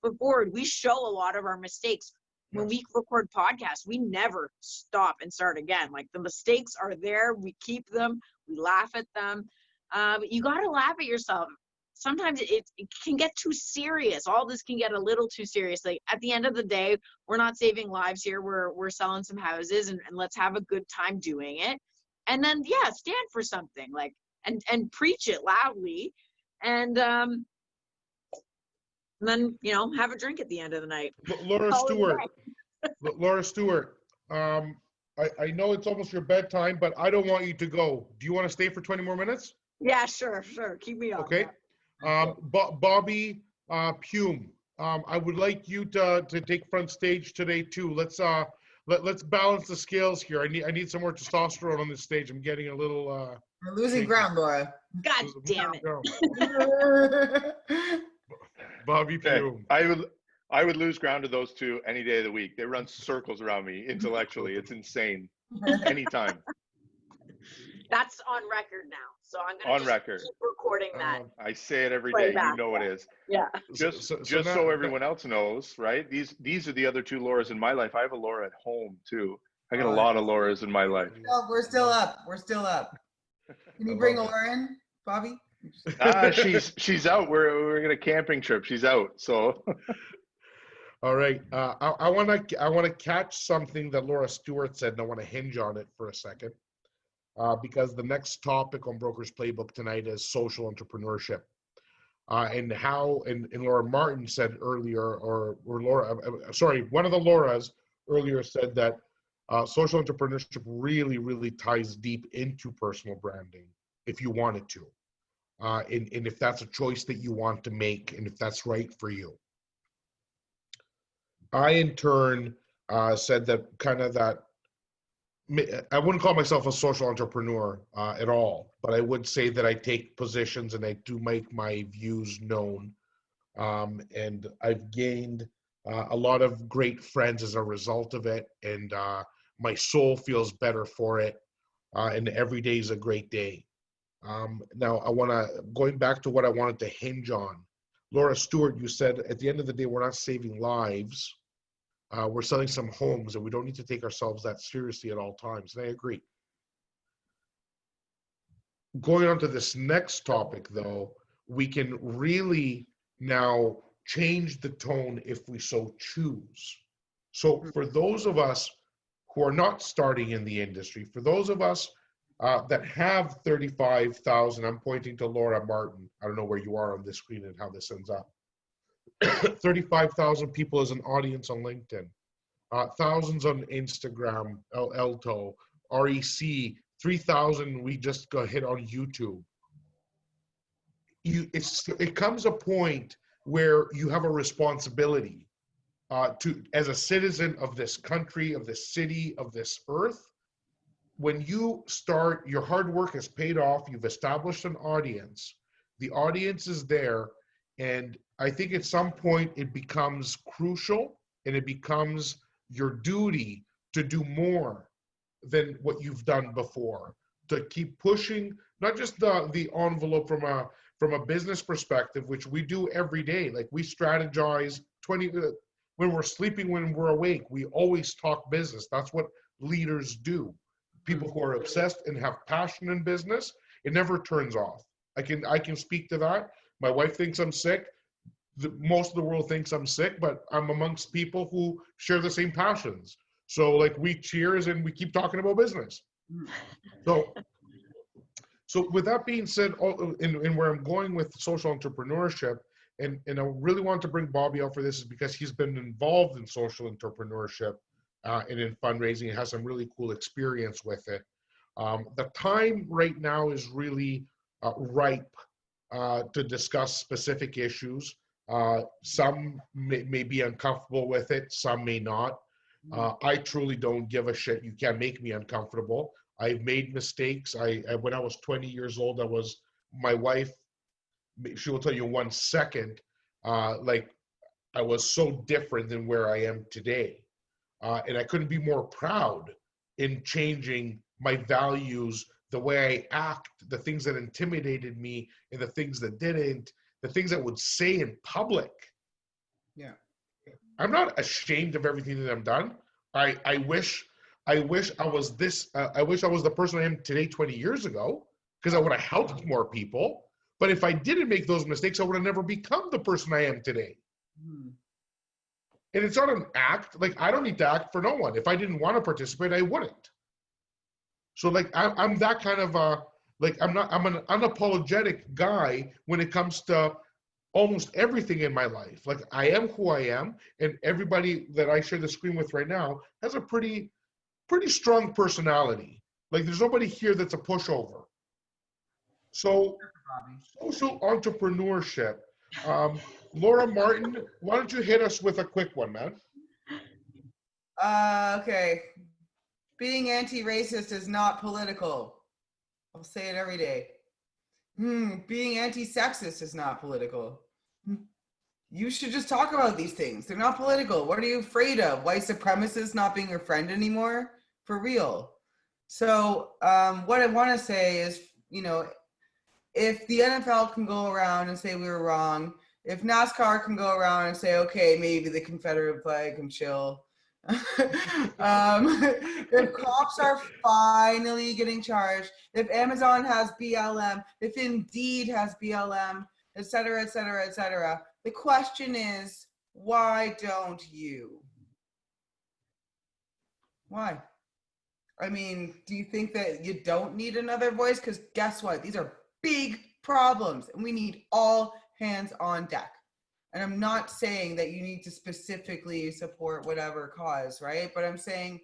foot forward. We show a lot of our mistakes. When we record podcasts, we never stop and start again. Like, the mistakes are there. We keep them. We laugh at them. But you got to laugh at yourself. Sometimes it can get too serious. All this can get a little too serious. Like, at the end of the day, we're not saving lives here. We're selling some houses, and let's have a good time doing it. And then, yeah, stand for something, like, and preach it loudly. And then, you know, have a drink at the end of the night. Laura Stewart, I know it's almost your bedtime, but I don't want you to go. Do you want to stay for 20 more minutes? Yeah, sure. Keep me on. Okay. Bobby Puim, I would like you to take front stage today too. Let's let's balance the scales here. I need some more testosterone on this stage. I'm getting a little We're losing shaky. ground, Laura. God damn it. Bobby Okay. Puim. I would lose ground to those two any day of the week. They run circles around me intellectually. It's insane. Anytime. That's on record now. So I'm going On to record. keep recording that. I say it every Play day. back. You know it is. Yeah. Just So so everyone else knows, right? These are the other two Lauras in my life. I have a Laura at home too. I got a lot of Lauras in my life. Oh, we're still up. We're still up. Can you bring Laura in, Bobby? She's out. We're gonna camping trip. She's out. So All right. I want to catch something that Laura Stewart said, and I want to hinge on it for a second, because the next topic on Broker's Playbook tonight is social entrepreneurship, and how and Laura Martin said earlier, or Laura, sorry, one of the Lauras earlier said that social entrepreneurship really ties deep into personal branding if you want it to, and if that's a choice that you want to make, and if that's right for you. I, in turn, said that I wouldn't call myself a social entrepreneur at all, but I would say that I take positions and I do make my views known. And I've gained a lot of great friends as a result of it, and my soul feels better for it, and every day is a great day. Now, going back to what I wanted to hinge on, Laura Stewart, you said at the end of the day, we're not saving lives. We're selling some homes, and we don't need to take ourselves that seriously at all times. And I agree. Going on to this next topic, though, we can really now change the tone if we so choose. So for those of us who are not starting in the industry, for those of us that have 35,000, I'm pointing to Laura Martin. I don't know where you are on this screen and how this ends up. 35,000 people as an audience on LinkedIn, thousands on Instagram, Elto, REC, 3,000 we just got hit on YouTube. It comes a point where you have a responsibility as a citizen of this country, of this city, of this earth. When you start, your hard work has paid off, you've established an audience, the audience is there, and I think at some point it becomes crucial and it becomes your duty to do more than what you've done before, to keep pushing, not just the envelope from a business perspective, which we do every day. Like we strategize when we're sleeping, when we're awake, we always talk business. That's what leaders do. People who are obsessed and have passion in business, it never turns off. I can speak to that. My wife thinks I'm sick. Most of the world thinks I'm sick, but I'm amongst people who share the same passions. So like we cheers and we keep talking about business. So with that being said, and where I'm going with social entrepreneurship, and I really want to bring Bobby out for this is because he's been involved in social entrepreneurship and in fundraising. He has some really cool experience with it. The time right now is really ripe to discuss specific issues. Some may be uncomfortable with it, some may not. I truly don't give a shit. You can't make me uncomfortable. I've made mistakes. When I was 20 years old, my wife, she will tell you in 1 second, like I was so different than where I am today. And I couldn't be more proud in changing my values, the way I act, the things that intimidated me and the things that didn't, the things I would say in public. Yeah. I'm not ashamed of everything that I've done. I wish I was I wish I was the person I am today 20 years ago, because I would have helped more people. But if I didn't make those mistakes, I would have never become the person I am today. And it's not an act. Like, I don't need to act for no one. If I didn't want to participate, I wouldn't. So like, I'm that kind of I'm an unapologetic guy when it comes to almost everything in my life. Like, I am who I am, and everybody that I share the screen with right now has a pretty strong personality. Like, there's nobody here that's a pushover. So social entrepreneurship. Laura Martin, why don't you hit us with a quick one, man? Okay. Being anti-racist is not political. I'll say it every day. Being anti-sexist is not political. You should just talk about these things. They're not political. What are you afraid of? White supremacists not being your friend anymore? For real. So what I want to say is, if the NFL can go around and say we were wrong, if NASCAR can go around and say, okay, maybe the Confederate flag can chill. If cops are finally getting charged, if Amazon has BLM, if Indeed has BLM, et cetera, et cetera, et cetera, the question is, why don't you? Why? I mean, do you think that you don't need another voice? Because guess what? These are big problems and we need all hands on deck. And I'm not saying that you need to specifically support whatever cause, right? But I'm saying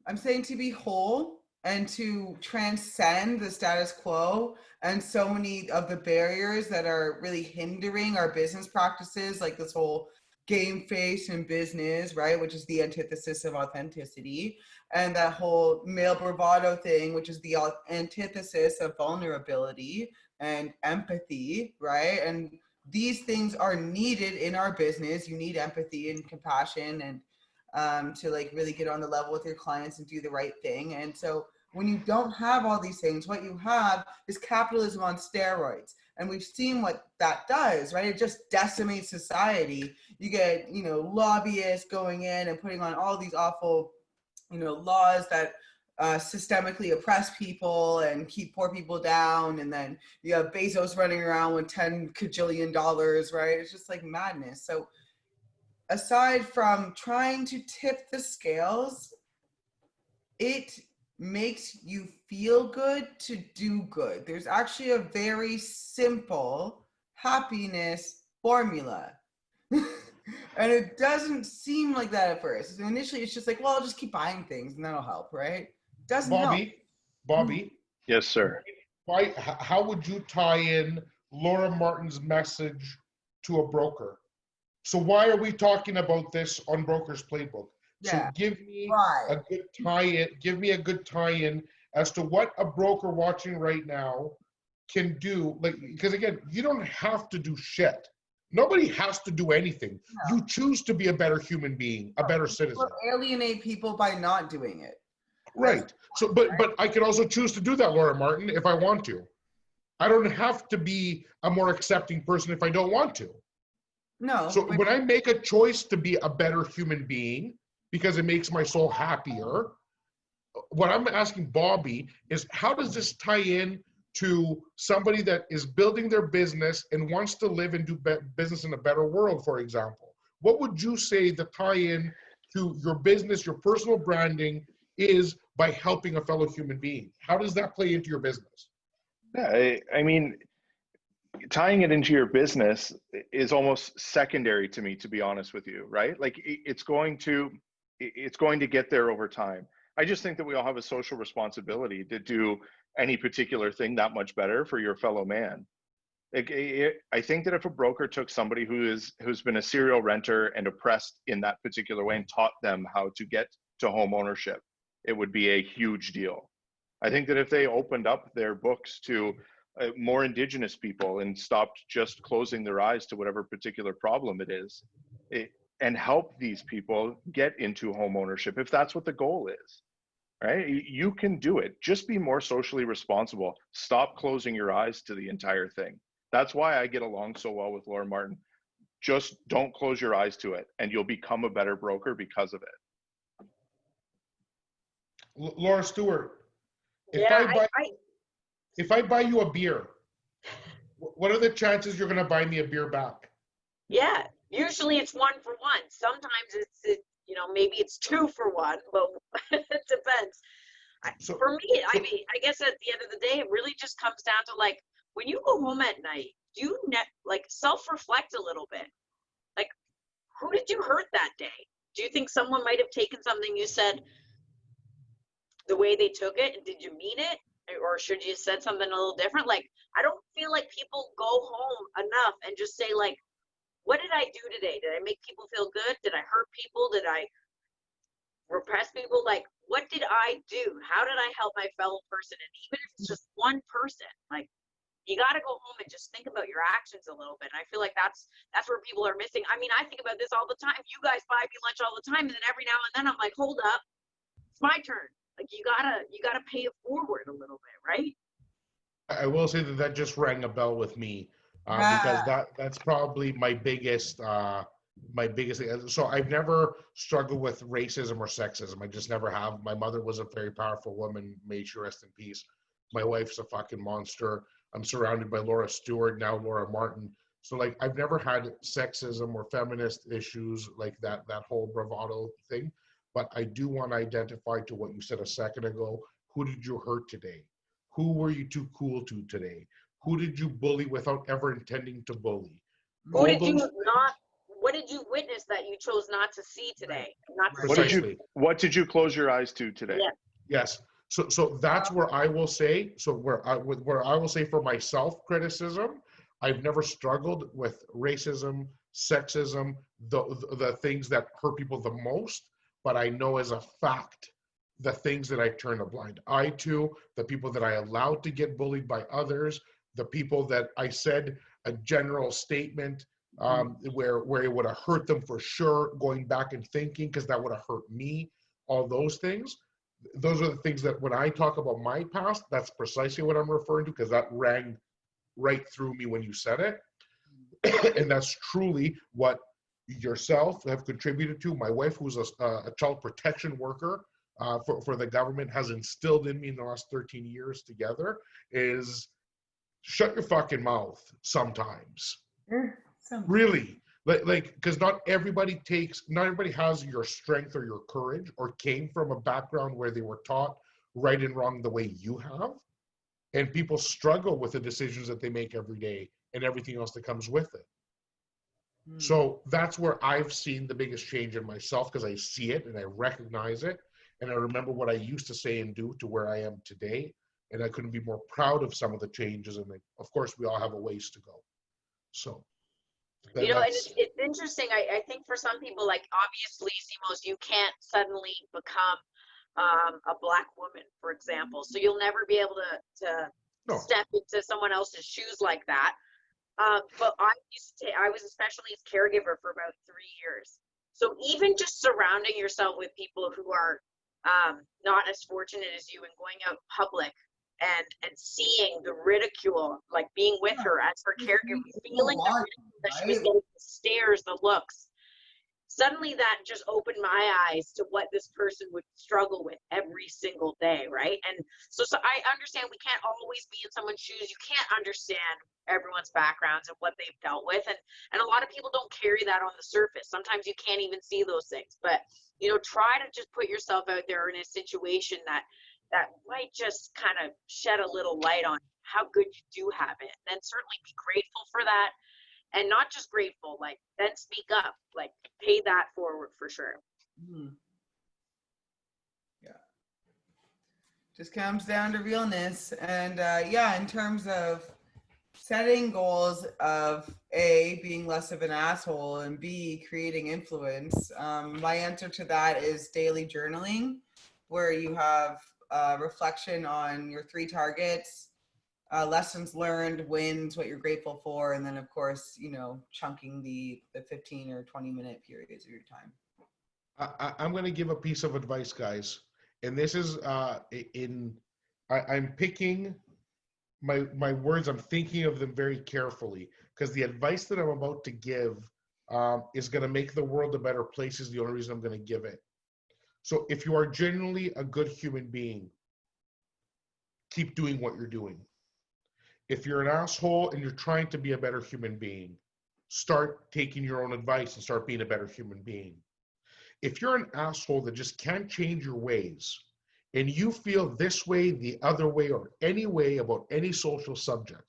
to be whole and to transcend the status quo and so many of the barriers that are really hindering our business practices, like this whole game face in business, right? Which is the antithesis of authenticity. And that whole male bravado thing, which is the antithesis of vulnerability and empathy, right? And these things are needed in our business. You need empathy and compassion and to like really get on the level with your clients and do the right thing. And so when you don't have all these things, what you have is capitalism on steroids. And we've seen what that does, right? It just decimates society. You get, lobbyists going in and putting on all these awful, laws that systemically oppress people and keep poor people down. And then you have Bezos running around with $10 kajillion, right? It's just like madness. So aside from trying to tip the scales, it makes you feel good to do good. There's actually a very simple happiness formula. And it doesn't seem like that at first. Initially, it's just like, well, I'll just keep buying things and that'll help, right? Doesn't help. Bobby. Yes, sir. How would you tie in Laura Martin's message to a broker? So why are we talking about this on Broker's Playbook? Yeah. So give me Why? a good tie-in. Give me a good tie-in as to what a broker watching right now can do. Like, because again, you don't have to do shit. Nobody has to do anything. No. You choose to be a better human being, a better citizen. Or alienate people by not doing it. Right. So, but I can also choose to do that, Laura Martin, if I want to. I don't have to be a more accepting person if I don't want to. No. So when I make a choice to be a better human being because it makes my soul happier, what I'm asking Bobby is, how does this tie in to somebody that is building their business and wants to live and do business in a better world, for example? What would you say the tie-in to your business, your personal branding is by helping a fellow human being? How does that play into your business? Yeah, I mean, tying it into your business is almost secondary to me, to be honest with you, right? Like it's going to get there over time. I just think that we all have a social responsibility to do any particular thing that much better for your fellow man. I think that if a broker took somebody who's been a serial renter and oppressed in that particular way and taught them how to get to home ownership, it would be a huge deal. I think that if they opened up their books to more Indigenous people and stopped just closing their eyes to whatever particular problem it is, and help these people get into home ownership, if that's what the goal is, right? You can do it. Just be more socially responsible. Stop closing your eyes to the entire thing. That's why I get along so well with Laura Martin. Just don't close your eyes to it, and you'll become a better broker because of it. Laura Stewart, if I buy you a beer, what are the chances you're going to buy me a beer back? Yeah, usually it's 1 for 1. Sometimes it's maybe it's 2 for 1, but it depends. For me, I mean, I guess at the end of the day, it really just comes down to, like, when you go home at night, do you self-reflect a little bit? Like, who did you hurt that day? Do you think someone might have taken something you said the way they took it, and did you mean it? Or should you have said something a little different? Like, I don't feel like people go home enough and just say, like, what did I do today? Did I make people feel good? Did I hurt people? Did I repress people? Like, what did I do? How did I help my fellow person? And even if it's just one person, like, you got to go home and just think about your actions a little bit. And I feel like that's where people are missing. I mean, I think about this all the time. You guys buy me lunch all the time, and then every now and then I'm like, hold up, it's my turn. Like, you gotta pay it forward a little bit, right? I will say that just rang a bell with me, because that's probably my biggest thing. So I've never struggled with racism or sexism. I just never have. My mother was a very powerful woman. May she rest in peace. My wife's a fucking monster. I'm surrounded by Laura Stewart, now Laura Martin. So like, I've never had sexism or feminist issues like that whole bravado thing. But I do want to identify to what you said a second ago. Who did you hurt today? Who were you too cool to today? Who did you bully without ever intending to bully? What did you witness that you chose not to see today? Not to see. What did you close your eyes to today? Yeah. Yes. So that's where I will say. So where I will say for my self-criticism, I've never struggled with racism, sexism, the things that hurt people the most. But I know as a fact, the things that I turn a blind eye to, the people that I allowed to get bullied by others, the people that I said a general statement where it would have hurt them for sure, going back and thinking, because that would have hurt me, all those things. Those are the things that when I talk about my past, that's precisely what I'm referring to, because that rang right through me when you said it. And that's truly what yourself have contributed to. My wife, who's a child protection worker for the government, has instilled in me in the last 13 years together, is shut your fucking mouth sometimes. Really. Like, because not everybody has your strength or your courage, or came from a background where they were taught right and wrong the way you have. And people struggle with the decisions that they make every day and everything else that comes with it. So that's where I've seen the biggest change in myself, because I see it and I recognize it. And I remember what I used to say and do to where I am today. And I couldn't be more proud of some of the changes. And of course, we all have a ways to go. So. You know, it's interesting. I think for some people, like, obviously, Simos, you can't suddenly become a Black woman, for example. So you'll never be able to step into someone else's shoes like that. But I was a special needs caregiver for about 3 years. So even just surrounding yourself with people who are not as fortunate as you, and going out public and seeing the ridicule, like being with her as her caregiver, feeling the ridicule that she was getting, the stares, the looks. Suddenly that just opened my eyes to what this person would struggle with every single day, right? And so I understand we can't always be in someone's shoes. You can't understand everyone's backgrounds and what they've dealt with. And a lot of people don't carry that on the surface. Sometimes you can't even see those things. But, you know, try to just put yourself out there in a situation that might just kind of shed a little light on how good you do have it. And then certainly be grateful for that. And not just grateful, like, then speak up, like, pay that forward for sure. Yeah. Just comes down to realness. And in terms of setting goals of A, being less of an asshole, and B, creating influence, my answer to that is daily journaling, where you have reflection on your 3 targets, lessons learned, wins, what you're grateful for, and then of course, you know, chunking the 15 or 20-minute periods of your time. I'm going to give a piece of advice, guys, and this is I'm picking my words. I'm thinking of them very carefully, because the advice that I'm about to give is going to make the world a better place. Is the only reason I'm going to give it. So if you are genuinely a good human being, keep doing what you're doing. If you're an asshole and you're trying to be a better human being, start taking your own advice and start being a better human being. If you're an asshole that just can't change your ways, and you feel this way, the other way, or any way about any social subject,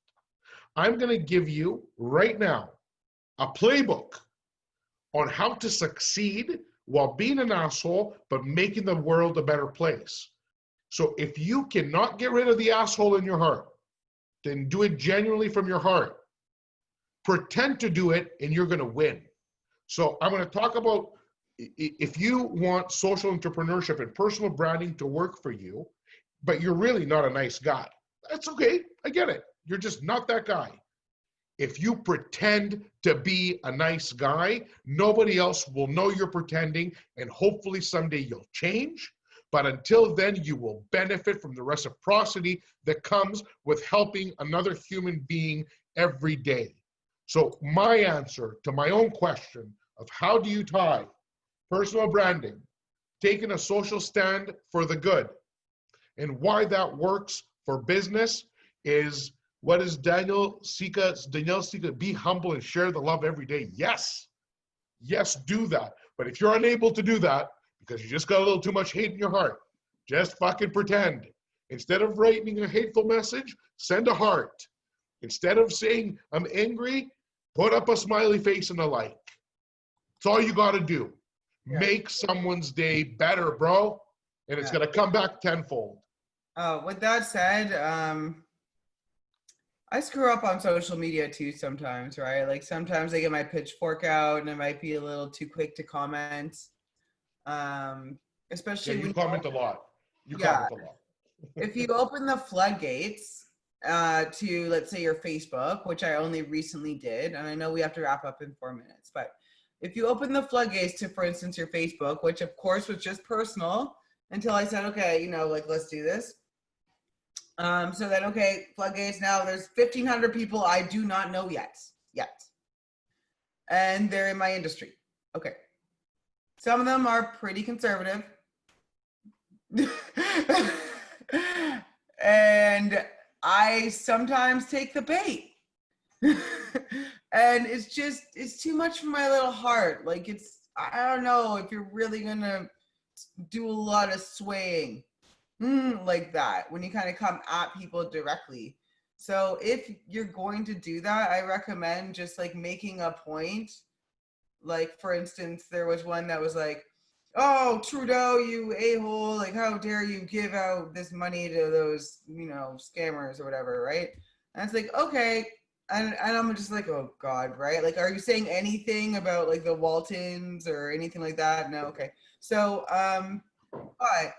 I'm going to give you right now a playbook on how to succeed while being an asshole, but making the world a better place. So if you cannot get rid of the asshole in your heart, then do it genuinely from your heart. pretend to do it and you're going to win. So I'm going to talk about if you want social entrepreneurship and personal branding to work for you, but you're really not a nice guy. That's okay. I get it. You're just not that guy. If you pretend to be a nice guy, nobody else will know you're pretending, and hopefully someday you'll change. But until then, you will benefit from the reciprocity that comes with helping another human being every day. So my answer to my own question of how do you tie personal branding, taking a social stand for the good, and why that works for business is, what is Danielle Sika, be humble and share the love every day. Yes, do that. But if you're unable to do that because you just got a little too much hate in your heart, just fucking pretend. Instead of writing a hateful message, send a heart. Instead of saying I'm angry, put up a smiley face and a like. That's all you got to do. Yeah. Make someone's day better, bro. And it's going to come back tenfold. With that said, I screw up on social media too sometimes, right? Like sometimes I get my pitchfork out and I might be a little too quick to comment. Especially Yeah, you when comment a lot. Yeah. Comment a lot. if you open the floodgates to, let's say, your Facebook, which I only recently did, and I know we have to wrap up in 4 minutes, but if you open the floodgates to, for instance, your Facebook, which of course was just personal until I said, okay, like, let's do this. So then, okay, floodgates, now there's 1,500 people I do not know yet. And they're in my industry. Okay. Some of them are pretty conservative. And I sometimes take the bait. And it's too much for my little heart. Like, I don't know if you're really gonna do a lot of swaying like that when you kind of come at people directly. So if you're going to do that, I recommend just like making a point. Like, for instance, there was one that was like, oh, Trudeau, you a-hole, like, how dare you give out this money to those, scammers or whatever, right? And it's like, okay. And I'm just like, oh, God, right? Like, are you saying anything about, like, the Waltons or anything like that? No, okay. So, but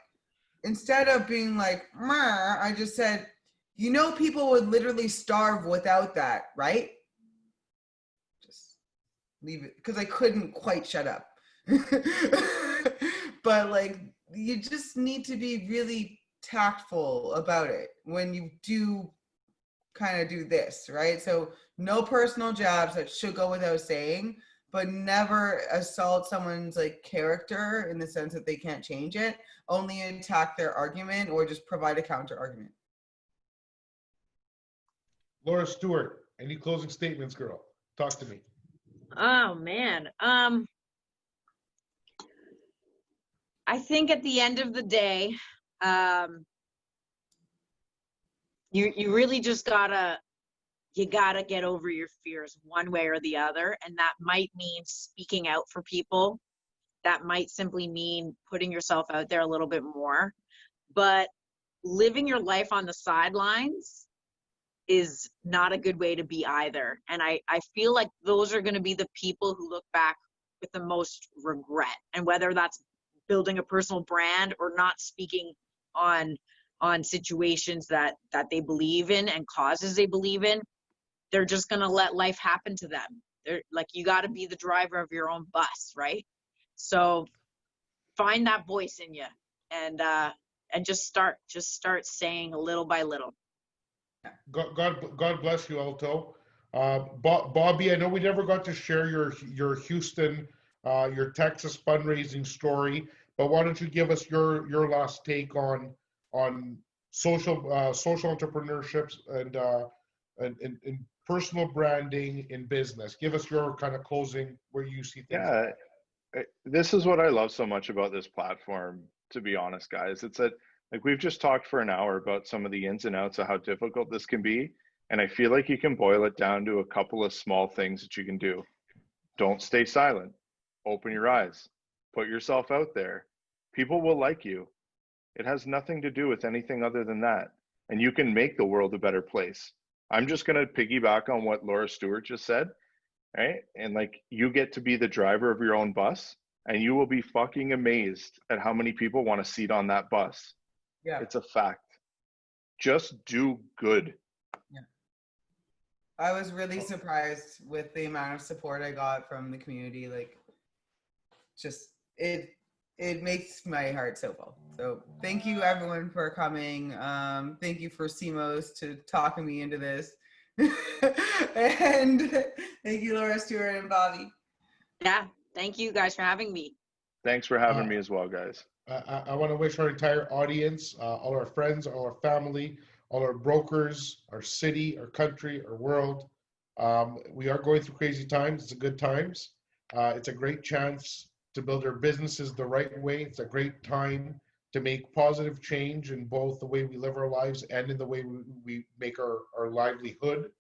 instead of being like, I just said, people would literally starve without that, right? Just leave it, because I couldn't quite shut up. But like, you just need to be really tactful about it when you do kind of do this, right? So no personal jabs, that should go without saying, but never assault someone's like character in the sense that they can't change it. Only attack their argument or just provide a counter argument. Laura Stewart, any closing statements, girl? Talk to me. Oh man. I think at the end of the day, you really just gotta get over your fears one way or the other. And that might mean speaking out for people. That might simply mean putting yourself out there a little bit more. But living your life on the sidelines is not a good way to be either. And I feel like those are going to be the people who look back with the most regret. And whether that's building a personal brand or not speaking on situations that they believe in and causes they believe in, they're just going to let life happen to them. They're like, you got to be the driver of your own bus, right? So find that voice in you and just start saying little by little. God bless you, Alto. Bobby, I know we never got to share your Houston, your Texas fundraising story, but why don't you give us your last take on social entrepreneurships and personal branding in business? Give us your kind of closing where you see things. Yeah, this is what I love so much about this platform, to be honest, guys. It's that, like, we've just talked for an hour about some of the ins and outs of how difficult this can be. And I feel like you can boil it down to a couple of small things that you can do. Don't stay silent. Open your eyes. Put yourself out there. People will like you. It has nothing to do with anything other than that. And you can make the world a better place. I'm just going to piggyback on what Laura Stewart just said, right? And like, you get to be the driver of your own bus, and you will be fucking amazed at how many people want a seat on that bus. Yeah. It's a fact. Just do good. Yeah. I was really surprised with the amount of support I got from the community. Like, just it makes my heart so full. So thank you everyone for coming. Thank you for Simos to talking me into this. And thank you, Laura Stewart and Bobby. Yeah, thank you guys for having me. Thanks for having me as well, guys. I want to wish our entire audience, all our friends, all our family, all our brokers, our city, our country, our world. We are going through crazy times. It's a good times. It's a great chance to build our businesses the right way. It's a great time to make positive change in both the way we live our lives and in the way we make our livelihood.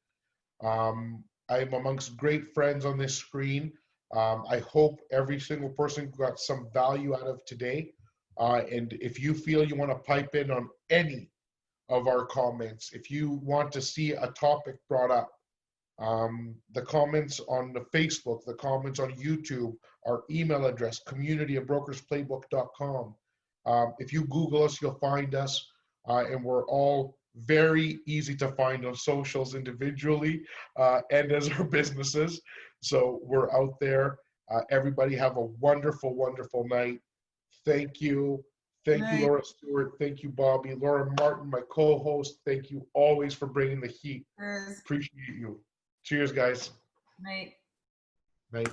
I'm amongst great friends on this screen. I hope every single person got some value out of today. And if you feel you want to pipe in on any of our comments, if you want to see a topic brought up, the comments on the Facebook, the comments on YouTube, our email address, community@brokersplaybook.com. If you Google us, you'll find us, and we're all very easy to find on socials individually and as our businesses. So we're out there. Everybody have a wonderful, wonderful night. Thank you. Thank you, Laura Stewart. Thank you, Bobby. Laura Martin, my co-host. Thank you always for bringing the heat. Cheers. Appreciate you. Cheers, guys. Night. Night.